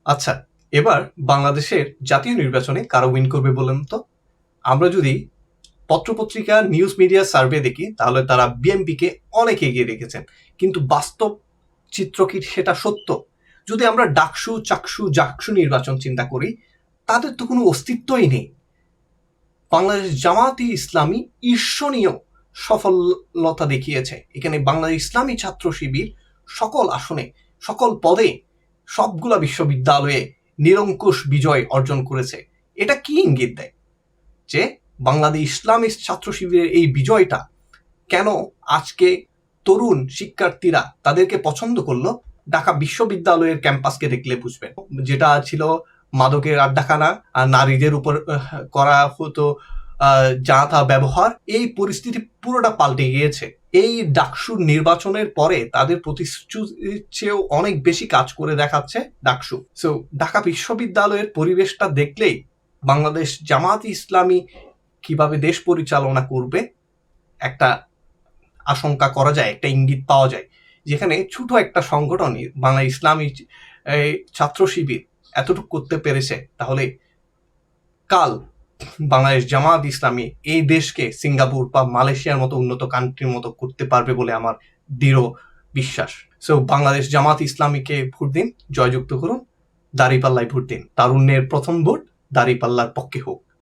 আচ্ছা, এবার বাংলাদেশের জাতীয় নির্বাচনে কারা উইন করবে বলেন তো? আমরা যদি পত্রপত্রিকা, নিউজ মিডিয়া সার্ভে দেখি তাহলে তারা বিএনপিকে অনেক এগিয়ে রেখেছেন। কিন্তু বাস্তব চিত্র কি সেটা সত্য? যদি আমরা ডাকসু, চাকসু, জাকসু নির্বাচন চিন্তা করি, তাদের তো কোনো অস্তিত্বই নেই। বাংলাদেশ জামায়াতে ইসলামী ঈর্ষণীয় সফলতা দেখিয়েছে। এখানে বাংলাদেশ ইসলামী ছাত্র শিবির সকল আসনে, সকল পদে, সবগুলা বিশ্ববিদ্যালয়ে নিরঙ্কুশ বিজয় অর্জন করেছে। এটা কি ইঙ্গিত দেয়? যে বাংলাদেশ ইসলামী ছাত্র শিবিরের এই বিজয়টা কেন আজকে তরুণ শিক্ষার্থীরা তাদেরকে পছন্দ করলো? ঢাকা বিশ্ববিদ্যালয়ের ক্যাম্পাসকে দেখলে বুঝবেন। যেটা ছিল মাদকের আড্ডাখানা আর নারীদের উপর করা হতো যা তা ব্যবহার, এই পরিস্থিতি পুরোটা পাল্টে গিয়েছে। এই ডাকসুর নির্বাচনের পরে তাদের প্রতিশ্রুতির চেয়েও অনেক বেশি কাজ করে দেখাচ্ছে ডাকসু। সো ঢাকা বিশ্ববিদ্যালয়ের পরিবেশটা দেখলেই বাংলাদেশ জামায়াতে ইসলামী কিভাবে দেশ পরিচালনা করবে একটা আশঙ্কা করা যায়, একটা ইঙ্গিত পাওয়া যায়। যেখানে ছোট একটা সংগঠন বাংলা ইসলামী ছাত্র শিবির এতটুকু করতে পেরেছে, তাহলে কাল বাংলাদেশ জামায়াত ইসলামী এই দেশকে সিঙ্গাপুর বা মালয়েশিয়ার মতো উন্নত কান্ট্রির মতো করতে পারবে বলে আমার দৃঢ় বিশ্বাস। সো বাংলাদেশ জামায়াত ইসলামীকে ভোট দিন, জয়যুক্ত করুন, দাঁড়িপাল্লায় ভোট দিন। তারুণ্যের প্রথম ভোট দাঁড়িপাল্লার পক্ষে হোক।